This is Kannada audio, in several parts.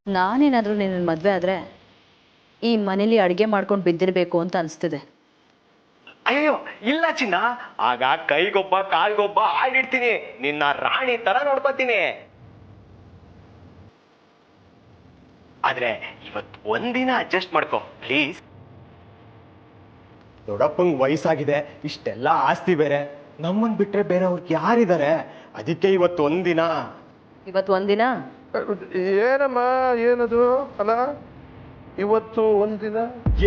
ನಾನೇನಾದರೂ ನಿನ್ನ ಮದುವೆ ಆದರೆ ಈ ಮನೇಲಿ ಅಡುಗೆ ಮಾಡ್ಕೊಂಡು ಬಿದ್ದಿರಬೇಕು ಅಂತ ಅನಿಸ್ತಿದೆ. ಅಯ್ಯೋ ಇಲ್ಲ ಚಿನ್ನ, ಆಗ ಕೈಗೊಬ್ಬ ಕಾಲ್ಗೊಬ್ಬ ಆಡಿಡ್ತೀನಿ, ನಿನ್ನ ರಾಣಿ ತರ ನೋಡ್ಕೊತೀನಿ. ಆದ್ರೆ ಇವತ್ತು ಒಂದಿನ ಅಡ್ಜಸ್ಟ್ ಮಾಡ್ಕೊ ಪ್ಲೀಸ್. ದೊಡ್ಡಪ್ಪಂಗ್ ವಯಸ್ಸಾಗಿದೆ, ಇಷ್ಟೆಲ್ಲ ಆಸ್ತಿ ಬೇರೆ, ನಮ್ಮನ್ ಬಿಟ್ರೆ ಬೇರೆ ಅವ್ರಿಗೆ ಯಾರಿದ್ದಾರೆ? ಅದಕ್ಕೆ ಇವತ್ತು ಒಂದಿನ. ಏನಮ್ಮ ಏನದು ಅಲ್ಲ, ಇವತ್ತು ಒಂದಿನ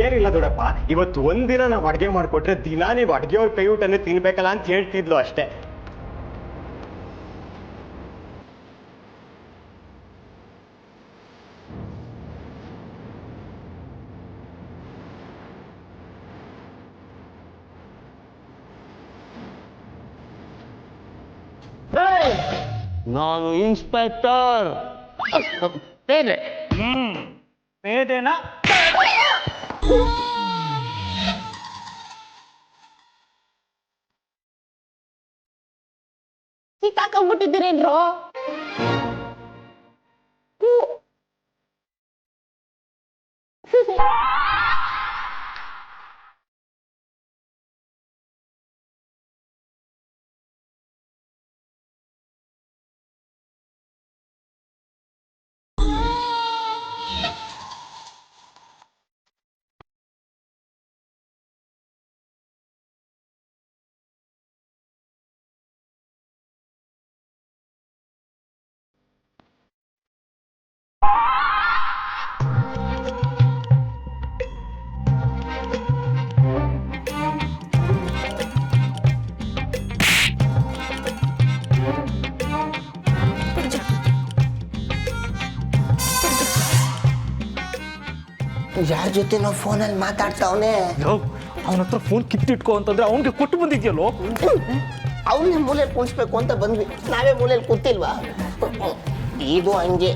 ಏನಿಲ್ಲ ದೊಡ್ಡಪ್ಪ, ಇವತ್ತು ಒಂದಿನ ನಾವ್ ಅಡ್ಗೆ ಮಾಡ್ಕೊಟ್ರೆ ದಿನ ನೀವು ಅಡ್ಗೆ ಅವ್ರ ಕೈ ಊಟನೇ ತಿನ್ಬೇಕಲ್ಲ ಅಂತ ಹೇಳ್ತಿದ್ಲು ಅಷ್ಟೇ. ನಾನು ಇನ್ಸ್ಪೆಕ್ಟರ್ ಬೇರೆ. ಬೇದೆನಾ? ಸಿಕ್ಕಾಕೊಂಡ್ಬಿಟ್ಟಿದ್ದೀರೇನ್ರೋ? ಯಾರ ಜೊತೆ ನಾವು ಫೋನಲ್ಲಿ ಮಾತಾಡ್ತಾವನೆ? ಅವನ ಹತ್ರ ಫೋನ್ ಕಿತ್ತಿಟ್ಕೋ ಅಂತಂದ್ರೆ ಅವನಿಗೆ ಕೊಟ್ಟು ಬಂದಿದ್ಯಲ್ಲೋ. ಅವನ್ನೇ ಮೂಲೆಯಲ್ಲಿ ಕೂರಿಸ್ಬೇಕು ಅಂತ ಬಂದ್ವಿ, ನಾವೇ ಮೂಲೆಯಲ್ಲಿ ಕೂತಿಲ್ವಾ? ಇದು ಹಂಗೆ.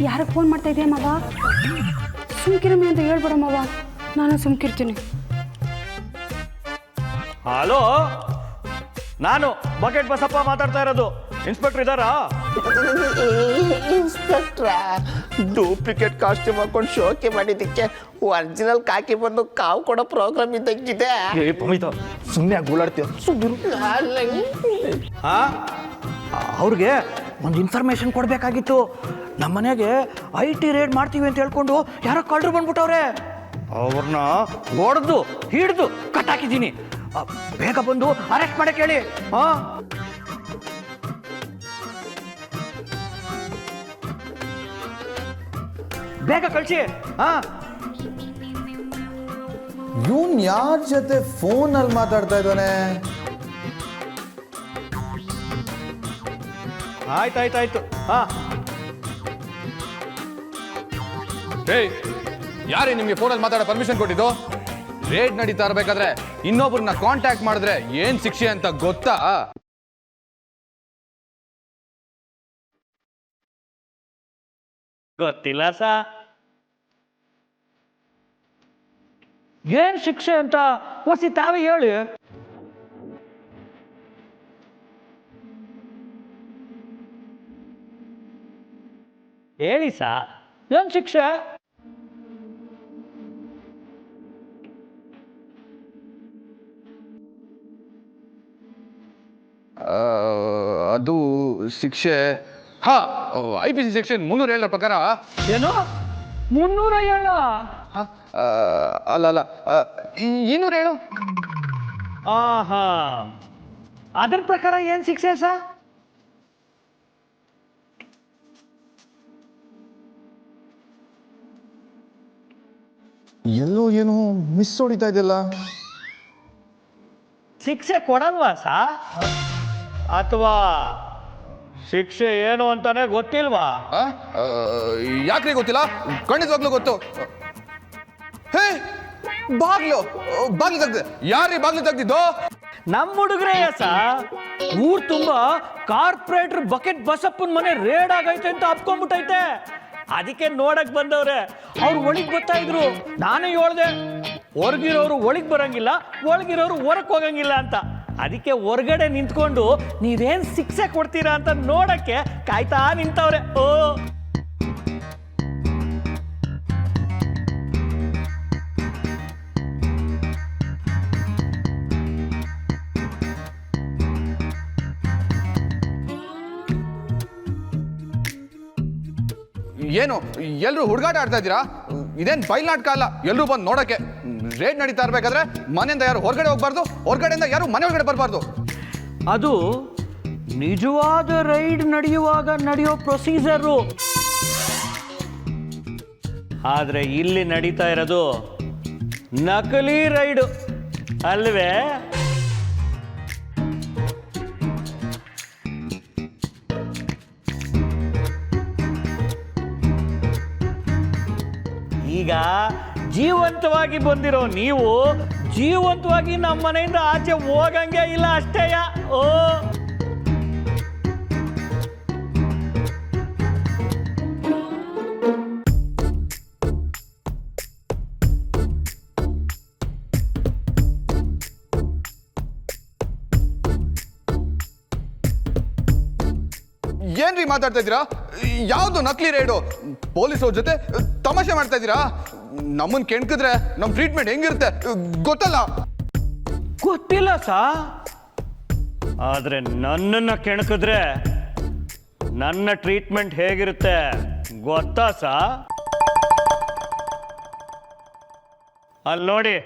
ಯಾರಿಗೆ ಫೋನ್ ಮಾಡ್ತಾ ಇದೆಯಾ ಮವ? ಸುಮ್ಕಿರಮ್ಮಿ ಅಂತ ಹೇಳ್ಬೇಡ ಮವ, ನಾನು ಸುಮ್ಕಿರ್ತೀನಿ. ಹಲೋ, ನಾನು ಬಕೆಟ್ ಬಸಪ್ಪ ಮಾತಾಡ್ತಾ ಇರೋದು. ಇನ್ಸ್ಪೆಕ್ಟರ್ ಇದ್ದಾರಾ? ಇನ್ಸ್ಪೆಕ್ಟ್ರ, ಡೂಪ್ಲಿಕೇಟ್ ಕಾಸ್ಟ್ಯೂಮ್ ಹಾಕೊಂಡು ಶೋಕಿ ಮಾಡಿದ್ದಕ್ಕೆ ಒರಿಜಿನಲ್ ಕಾಕಿ ಬಂದು ಕಾವು ಕೊಡೋ ಪ್ರೋಗ್ರಾಮ್ ಇದ್ದಂಗಿದೆ. ಸುಮ್ಮನೆ ಗೋಳಾಡ್ತೀಯ? ಅವ್ರಿಗೆ ಒಂದು ಇನ್ಫಾರ್ಮೇಶನ್ ಕೊಡಬೇಕಾಗಿತ್ತು. ನಮ್ಮ ಮನೆಗೆ IT ರೇಡ್ ಮಾಡ್ತೀವಿ ಅಂತ ಹೇಳ್ಕೊಂಡು ಯಾರೋ ಕಳ್ಳರು ಬಂದ್ಬಿಟ್ಟವ್ರೆ. ಅವ್ರನ್ನ ಹೊಡೆದು ಹಿಡಿದು ಕಟ್ಟಾಕಿದ್ದೀನಿ. ಬೇಗ ಬಂದು ಅರೆಸ್ಟ್ ಮಾಡಕ್ಕೆ ಹೇಳಿ. ಬೇಗ ಕಳಿಸಿ. ಇವನ್ ಯಾರ ಜೊತೆ ಫೋನ್ ಅಲ್ಲಿ ಮಾತಾಡ್ತಾ ಇದ್ದಾನೆ? ಆಯ್ತಾಯ್ತಾಯ್ತು. ಯಾರೇ ನಿಮ್ಗೆ ಫೋನಲ್ಲಿ ಮಾತಾಡೋ ಪರ್ಮಿಷನ್ ಕೊಟ್ಟಿದ್ದು? ರೇಡ್ ನಡೀತಾ ಇರ್ಬೇಕಾದ್ರೆ ಇನ್ನೊಬ್ರನ್ನ ಕಾಂಟ್ಯಾಕ್ಟ್ ಮಾಡಿದ್ರೆ ಏನ್ ಶಿಕ್ಷೆ ಅಂತ ಗೊತ್ತಾ? ಗೊತ್ತಿಲ್ಲ ಸಾ. ಏನ್ ಶಿಕ್ಷೆ ಅಂತ ಹೊಸಿ ತಾವೇ ಹೇಳಿ. ಹೇಳಿ ಸಾ, ಏನ್ ಶಿಕ್ಷೆ? ಅದು ಶಿಕ್ಷೆ IPC ಸೆಕ್ಷನ್ 307 ಪ್ರಕಾರ. ಏನು 307? ಅಲ್ಲ 207. ಅದ್ರ ಪ್ರಕಾರ ಏನ್ ಶಿಕ್ಷೆ ಸಾ? ಎಲ್ಲೋ ಏನೋ ಮಿಸ್ ಹೊಡಿತಾ ಇದೆಯಲ್ಲ. ಶಿಕ್ಷೆ ಕೊಡಲ್ವಾ ಸಾ? ಅಥವಾ ಶಿಕ್ಷೆ ಏನು ಅಂತಾನೆ ಗೊತ್ತಿಲ್ವಾ? ಯಾಕ್ರಿ ಗೊತ್ತಿಲ್ಲ? ಖಂಡಿತವಾಗ್ಲೂ ಗೊತ್ತು. ಹೇ, ಬಾಗ್ಲು ತೆಗ್ದೆ. ಯಾರೀ ಬಾಗ್ಲು ತೆಗ್ದಿದ್ದು? ನಮ್ಮ ಹುಡುಗ್ರೆ ಸಾ. ಊರ್ ತುಂಬಾ ಕಾರ್ಪೊರೇಟರ್ ಬಕೆಟ್ ಬಸಪ್ಪನ ಮನೆ ರೇಡ್ ಆಗೈತೆ ಅಂತ ಅಪ್ಕೊಂಡ್ಬಿಟ್ಟೈತೆ. ಅದಕ್ಕೆ ನೋಡಕ್ ಬಂದವ್ರೆ. ಅವ್ರು ಒಳಗ್ ಬರ್ತಾ ಇದ್ರು. ನಾನೇ ಹೇಳ್ದೆ, ಹೊರಗಿರೋರು ಒಳಗ್ ಬರಂಗಿಲ್ಲ, ಒಳಗಿರೋರು ಹೊರಕ್ ಹೋಗಂಗಿಲ್ಲ ಅಂತ. ಅದಕ್ಕೆ ಹೊರಗಡೆ ನಿಂತ್ಕೊಂಡು ನೀವೇನ್ ಶಿಕ್ಷೆ ಕೊಡ್ತೀರಾ ಅಂತ ನೋಡಕ್ಕೆ ಕಾಯ್ತಾ ನಿಂತವ್ರೆ. ಓ ಏನು ಎಲ್ರು ಹುಡುಗಾಟ ಆಡ್ತಾ ಇದ್ದೀರಾ? ಇದೇನ್ ಬಯಲ್ನಾಟಕ ಅಲ್ಲ, ಎಲ್ರು ಬಂದು ನೋಡಕ್ಕೆ. ರೇಡ್ ನಡೀತಾ ಇರ್ಬೇಕಾದ್ರೆ ಮನೆಯಿಂದ ಯಾರು ಹೊರಗಡೆ ಹೋಗ್ಬಾರ್ದು, ಹೊರಗಡೆಯಿಂದ ಯಾರು ಮನೆ ಒಳಗಡೆ ಬರಬಾರ್ದು. ಅದು ನಿಜವಾದ ರೈಡ್ ನಡೆಯುವಾಗ ನಡೆಯೋ ಪ್ರೊಸೀಜರು. ಆದ್ರೆ ಇಲ್ಲಿ ನಡೀತಾ ಇರೋದು ನಕಲಿ ರೈಡು ಅಲ್ವೇ? ಈಗ ಜೀವಂತವಾಗಿ ಬಂದಿರೋ ನೀವು ಜೀವಂತವಾಗಿ ನಮ್ಮ ಮನೆಯಿಂದ ಆಚೆ ಹೋಗಂಗೆ ಇಲ್ಲ ಅಷ್ಟೇಯ. ಓ ಏನ್ರಿ ಮಾತಾಡ್ತಾ ಇದ್ದೀರಾ? ಯಾವ್ದು ನಕಲಿ ರೇಡು? ಪೊಲೀಸವ್ರ ಜೊತೆ ತಮಾಷೆ ಮಾಡ್ತಾ ಇದ್ದೀರಾ? ನಮ್ಮನ್ ಕೆಣ್ಕಿದ್ರೆ ನಮ್ ಟ್ರೀಟ್ಮೆಂಟ್ ಹೆಂಗಿರುತ್ತೆ ಗೊತ್ತಲ್ಲ? ಗೊತ್ತಿಲ್ಲ ಸಾ, ಆದ್ರೆ ನನ್ನನ್ನ ಕೆಣಕಿದ್ರೆ ನನ್ನ ಟ್ರೀಟ್ಮೆಂಟ್ ಹೇಗಿರುತ್ತೆ ಗೊತ್ತಾ ಸಾ? ಅಲ್ಲಿ ನೋಡಿ.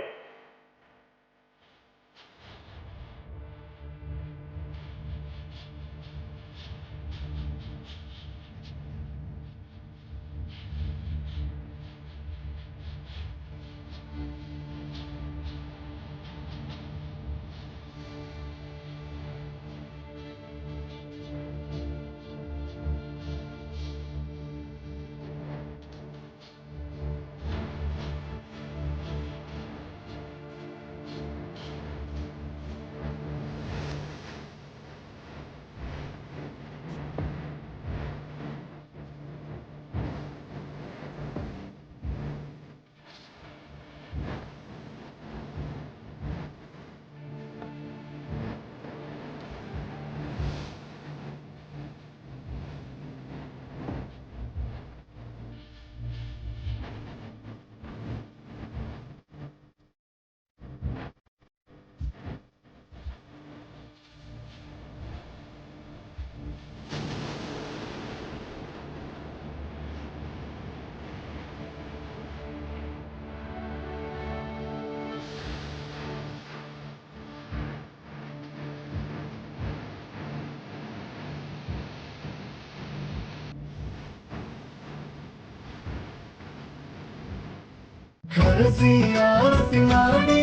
ಹರಸಿ ಆರತಿ ಮಾಡಿ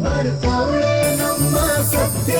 ಬರ್ತಾಳೆ ನಮ್ಮ ಸತ್ಯ.